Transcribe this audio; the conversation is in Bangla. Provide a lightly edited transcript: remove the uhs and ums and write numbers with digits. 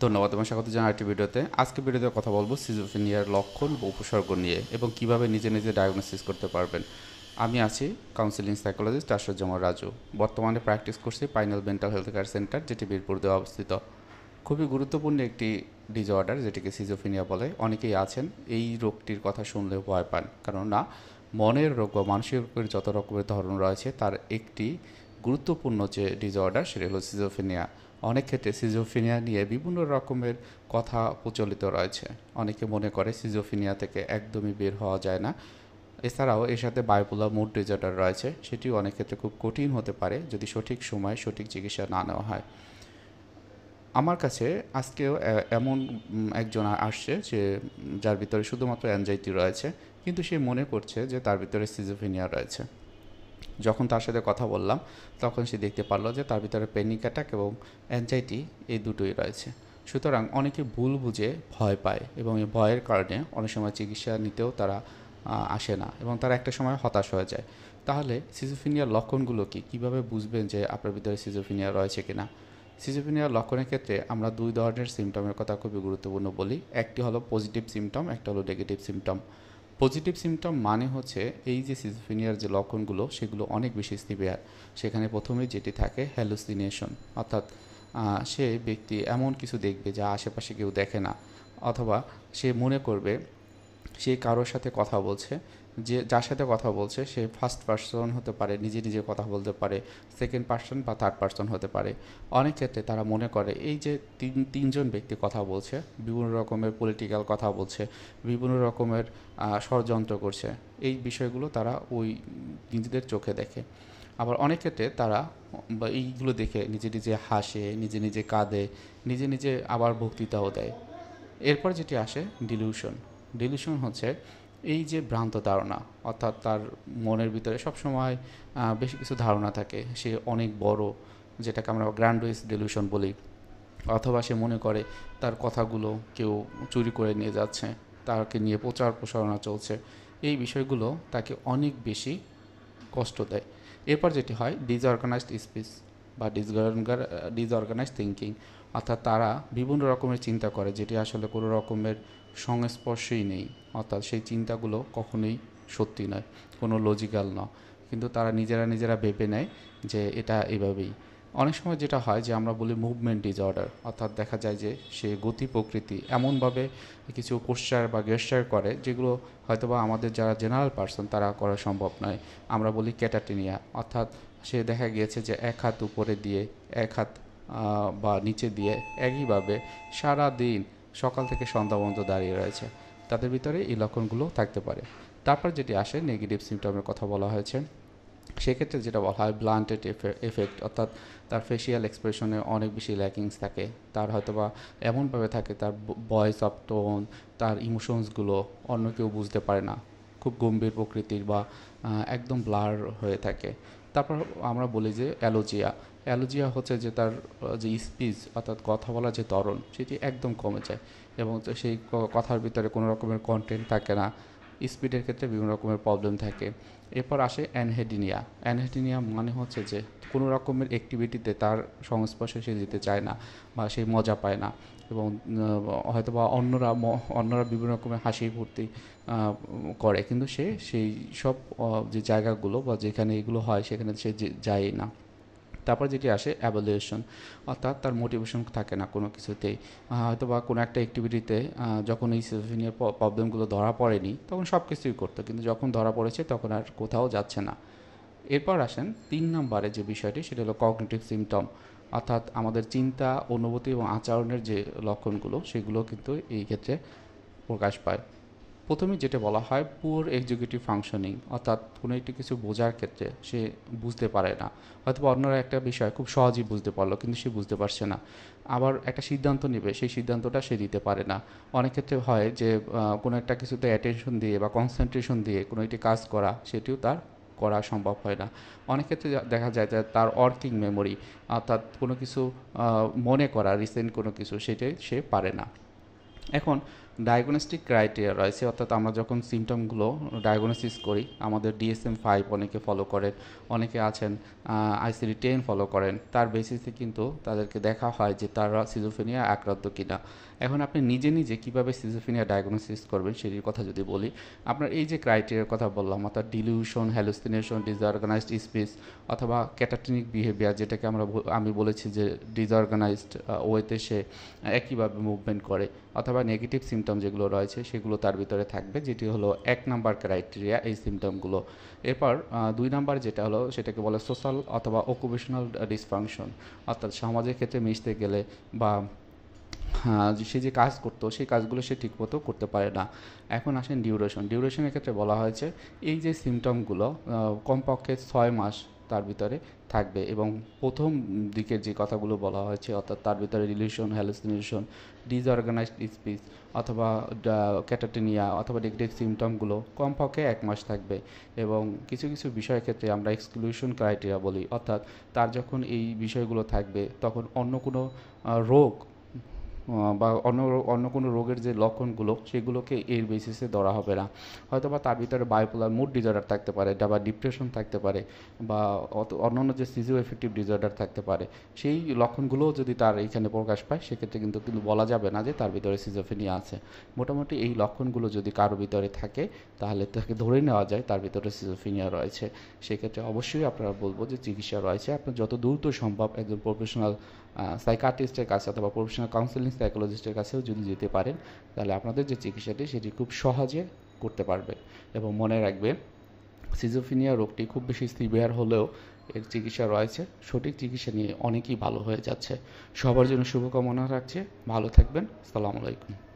ধন্যবাদ এবং স্বাগত জানাই আরেকটি ভিডিওতে। আজকে ভিডিওতে কথা বলবো সিজোফ্রেনিয়ার লক্ষণ ও উপসর্গ নিয়ে এবং কিভাবে নিজে নিজে ডায়াগনোসিস করতে পারবেন। আমি আছি কাউন্সিলিং সাইকোলজিস্ট আশরুজ্জামান রাজু। বর্তমানে প্র্যাকটিস করছি পাইনাল মেন্টাল হেলথ কেয়ার সেন্টার, যেটি বীরপুরে অবস্থিত। খুবই গুরুত্বপূর্ণ একটি ডিসঅর্ডার, যেটিকে সিজোফ্রেনিয়া বলে। অনেকেই আছেন এই রোগটির কথা শুনলেও ভয় পান, কারণ না, মনের রোগ বা মানসিক রোগের যত রকমের ধরন রয়েছে তার একটি গুরুত্বপূর্ণ যে ডিসঅর্ডার সেটা হলো সিজোফ্রেনিয়া। অনেক ক্ষেত্রে সিজোফ্রেনিয়া নিয়ে বিভিন্ন রকমের কথা প্রচলিত রয়েছে। অনেকে মনে করে সিজোফ্রেনিয়া থেকে একদমই বের হওয়া যায় না। এছাড়াও এর সাথে বাইপোলার মুড ডিসঅর্ডার রয়েছে, সেটিও অনেক ক্ষেত্রে খুব কঠিন হতে পারে যদি সঠিক সময়ে সঠিক চিকিৎসা না নেওয়া হয়। আমার কাছে আজকেও এমন একজন আসছে যে যার ভিতরে শুধুমাত্র অ্যাংজাইটি রয়েছে, কিন্তু সে মনে করছে যে তার ভিতরে সিজোফ্রেনিয়া রয়েছে। যখন তার সাথে কথা বললাম তখন সে দেখতে পারলো যে তার ভিতরে প্যানিক অ্যাটাক এবং অ্যাংজাইটি এই দুটোই রয়েছে। সুতরাং অনেকে ভুল বুঝে ভয় পায় এবং এই ভয়ের কারণে অনেক সময় চিকিৎসা নিতেও তারা আসে না এবং তারা একটা সময় হতাশ হয়ে যায়। তাহলে সিজোফ্রেনিয়ার লক্ষণগুলো কী, কীভাবে বুঝবেন যে আপনার ভিতরে সিজোফ্রেনিয়া রয়েছে কিনা? সিজোফ্রেনিয়ার লক্ষণের ক্ষেত্রে আমরা দুই ধরনের সিমটমের কথা খুবই গুরুত্বপূর্ণ বলি। একটি হলো পজিটিভ সিমটম, একটা হলো নেগেটিভ সিমটম। পজিটিভ সিমটম মানে হচ্ছে এই যে সিজোফ্রেনিয়ার যে লক্ষণগুলো সেগুলো অনেক বেশি সিভিয়ার। সেখানে প্রথমে যেটি থাকে হ্যালুসিনেশন, অর্থাৎ সে ব্যক্তি এমন কিছু দেখবে যা আশেপাশে কেউ দেখে না, অথবা সে মনে করবে সে কারোর সাথে কথা বলছে, যে যার সাথে কথা বলছে সে ফার্স্ট পার্সন হতে পারে, নিজে নিজে কথা বলতে পারে, সেকেন্ড পার্সন বা থার্ড পার্সন হতে পারে। অনেক ক্ষেত্রে তারা মনে করে এই যে তিনজন ব্যক্তি কথা বলছে, বিভিন্ন রকমের পলিটিক্যাল কথা বলছে, বিভিন্ন রকমের ষড়যন্ত্র করছে, এই বিষয়গুলো তারা ওই নিজেদের চোখে দেখে। আবার অনেক ক্ষেত্রে তারা বা এইগুলো দেখে নিজে নিজে হাসে, নিজে নিজে কাঁদে, নিজে নিজে আবার বক্তৃতাও দেয়। এরপর যেটি আসে ডিলিউশন। ডিলিউশন হচ্ছে এই যে ভ্রান্ত ধারণা, অর্থাৎ তার মনের ভিতরে সবসময় বেশি কিছু ধারণা থাকে, সে অনেক বড়, যেটাকে আমরা গ্র্যান্ডোইস ডিলিউশন বলি। অথবা সে মনে করে তার কথাগুলো কেউ চুরি করে নিয়ে যাচ্ছে, তাকে নিয়ে প্রচার প্রসারণা চলছে। এই বিষয়গুলো তাকে অনেক বেশি কষ্ট দেয়। এরপর যেটি হয় ডিসঅর্গানাইজড স্পিচ বা ডিসঅর্গানাইজড থিঙ্কিং, অর্থাৎ তারা বিভিন্ন রকমের চিন্তা করে যেটি আসলে কোনো রকমের সংস্পর্শেই নেই, অর্থাৎ সেই চিন্তাগুলো কখনোই সত্যি নয়, কোনো লজিক্যাল নয়, কিন্তু তারা নিজেরা নিজেরা ভেবে নেয় যে এটা এভাবেই। অনেক সময় যেটা হয় যে আমরা বলি মুভমেন্ট ডিসঅর্ডার, অর্থাৎ দেখা যায় যে সে গতি প্রকৃতি এমনভাবে কিছু পোশ্চার বা গেস্টার করে যেগুলো হয়তোবা আমাদের যারা জেনারেল পার্সন তারা করা সম্ভব নয়। আমরা বলি ক্যাটাটেনিয়া, অর্থাৎ সে দেখা গিয়েছে যে এক হাত উপরে দিয়ে এক হাত বা নিচে দিয়ে একইভাবে সারা দিন সকাল থেকে সন্ধ্যা পর্যন্ত দাঁড়িয়ে রয়েছে। তাদের ভিতরে এই লক্ষণগুলো থাকতে পারে। তারপর যেটি আসে নেগেটিভ সিমটমের কথা বলা হয়েছে, সেক্ষেত্রে যেটা বলা হয় ব্লান্টেড এফেক্ট, অর্থাৎ তার ফেসিয়াল এক্সপ্রেশনে অনেক বেশি ল্যাকিংস থাকে। তার হয়তোবা এমনভাবে থাকে তার ভয়েস অফ টোন, তার ইমোশনসগুলো অন্য কেউ বুঝতে পারে না, খুব গম্ভীর প্রকৃতির বা একদম ব্লার হয়ে থাকে। তারপর আমরা বলি যে অ্যালোজিয়া। অ্যালোজিয়া হচ্ছে যে তার যে স্পিচ, অর্থাৎ কথা বলার যে ধরন সেটি একদম কমে যায় এবং তো সেই কথার ভিতরে কোনো রকমের কন্টেন্ট থাকে না। স্পিডের ক্ষেত্রে বিভিন্ন রকমের প্রবলেম থাকে। এরপর আসে অ্যানহেডিনিয়া। অ্যানহেডিনিয়া মানে হচ্ছে যে কোনো রকমের অ্যাক্টিভিটিতে তার সংস্পর্শে সে যেতে চায় না বা সে মজা পায় না, এবং হয়তোবা অন্যরা বিভিন্ন রকমের হাসি ফুর্তি করে, কিন্তু সে সেই সব যে জায়গাগুলো বা যেখানে এগুলো হয় সেখানে সে যায় না। তারপর যেটি আসে অ্যাভালুয়েশন, অর্থাৎ তার মোটিভেশন থাকে না কোনো কিছুতেই। হয়তো বা কোনো একটা অ্যাক্টিভিটিতে যখন এই সিজোফ্রেনিয়ার প্রবলেমগুলো ধরা পড়েনি তখন সব কিছুই করতো, কিন্তু যখন ধরা পড়েছে তখন আর কোথাও যাচ্ছে না। এরপর আসেন ৩ নম্বরে যে বিষয়টি, সেটা হলো কগনিটিভ সিমটম, অর্থাৎ আমাদের চিন্তা, অনুভূতি এবং আচরণের যে লক্ষণগুলো সেগুলো কিন্তু এই ক্ষেত্রে প্রকাশ পায়। প্রথমে যেটা বলা হয় পুওর এক্সিকিউটিভ ফাংশনিং, অর্থাৎ কোনো একটি কিছু বোঝার ক্ষেত্রে সে বুঝতে পারে না। হয়তো অন্যরা একটা বিষয় খুব সহজেই বুঝতে পারলো, কিন্তু সে বুঝতে পারছে না। আবার একটা সিদ্ধান্ত নেবে, সেই সিদ্ধান্তটা সে দিতে পারে না। অনেক ক্ষেত্রে হয় যে কোনো একটা কিছুতে অ্যাটেনশন দিয়ে বা কনসেন্ট্রেশন দিয়ে কোনো একটি কাজ করা সেটিও তার করা সম্ভব হয় না। অনেক ক্ষেত্রে দেখা যায় যে তার ওয়ার্কিং মেমোরি, অর্থাৎ কোনো কিছু মনে করা রিসেন্ট কোনো কিছু, সেটাই সে পারে না। এখন ডায়াগনস্টিক ক্রাইটেরিয়া রয়েছে, অর্থাৎ আমরা যখন সিমটমগুলো ডায়াগনোসিস করি, আমাদের DSM-5 অনেকে ফলো করেন, অনেকে আছেন ICD-10 ফলো করেন, তার বেসিসে কিন্তু তাদেরকে দেখা হয় যে তারা সিজোফ্রেনিয়া আক্রান্ত কিনা। এখন আপনি নিজে নিজে কীভাবে সিজোফ্রেনিয়া ডায়াগনোসিস করবেন সেটির কথা যদি বলি, আপনার এই যে ক্রাইটেরিয়ার কথা বললাম, অর্থাৎ ডিলিউশন, হ্যালুসিনেশন, ডিসঅর্গানাইজড স্পিচ অথবা ক্যাটাটনিক বিহেভিয়ার, যেটাকে আমি বলেছি যে ডিসঅর্গানাইজড ওয়েতে সে একইভাবে মুভমেন্ট করে, অথবা নেগেটিভ সিমটম যেগুলো রয়েছে সেগুলো তার ভিতরে থাকবে, যেটি হলো 1 নাম্বার ক্রাইটেরিয়া এই সিমটমগুলো। এরপর 2 নাম্বার যেটা হলো সেটাকে বলে সোশ্যাল অথবা অকুপেশনাল ডিসফাংশন, অর্থাৎ সমাজের ক্ষেত্রে মিশতে গেলে বা সে যে কাজ করতো সেই কাজগুলো সে ঠিকমতো করতে পারে না। এখন আসেন ডিউরেশনের ক্ষেত্রে বলা হয়েছে এই যে সিমটমগুলো কমপক্ষে 6 মাস তার ভিতরে থাকবে, এবং প্রথম দিকের যে কথাগুলো বলা হয়েছে, অর্থাৎ তার ভিতরে ডিলিউশন, হ্যালুসিনেশন, ডিসঅর্গানাইজড স্পিচ অথবা ক্যাটাটোনিয়া অথবা নেগেটিভ সিমটমগুলো কমপক্ষে 1 মাস থাকবে। এবং কিছু কিছু বিষয়ের ক্ষেত্রে আমরা এক্সক্লুশন ক্রাইটেরিয়া বলি, অর্থাৎ তার যখন এই বিষয়গুলো থাকবে তখন অন্য কোনো রোগ বা অন্য কোনো রোগের যে লক্ষণগুলো সেগুলোকে এর বেসিসে ধরা হবে না। হয়তো বা তার ভিতরে বায়োপোলার মুড ডিসঅর্ডার থাকতে পারে, বা ডিপ্রেশন থাকতে পারে, বা অন্যান্য যে সিজিও এফেক্টিভ ডিসঅর্ডার থাকতে পারে, সেই লক্ষণগুলোও যদি তার এইখানে প্রকাশ পায় সেক্ষেত্রে কিন্তু বলা যাবে না যে তার ভিতরে সিজোফ্রেনিয়া আছে। মোটামুটি এই লক্ষণগুলো যদি কারো ভিতরে থাকে তাহলে তাকে ধরে নেওয়া যায় তার ভিতরে সিজোফ্রেনিয়া রয়েছে। সেক্ষেত্রে অবশ্যই আপনারা বলবো যে চিকিৎসা রয়েছে, আপনার যত দ্রুত সম্ভব একজন প্রফেশনাল সাইকাট্রিস্টের কাছে অথবা প্রফেশনাল কাউন্সেলিং সাইকোলজিস্টের কাছেও যদি যেতে পারেন তাহলে আপনাদের যে চিকিৎসাটি সেটি খুব সহজে করতে পারবে। এবং মনে রাখবেন, সিজোফ্রেনিয়া রোগটি খুব বেশি সিভিয়ার হলেও এর চিকিৎসা রয়েছে, সঠিক চিকিৎসা নিয়ে অনেকেই ভালো হয়ে যাচ্ছে। সবার জন্য শুভকামনা রাখছে, ভালো থাকবেন। আসসালামু আলাইকুম।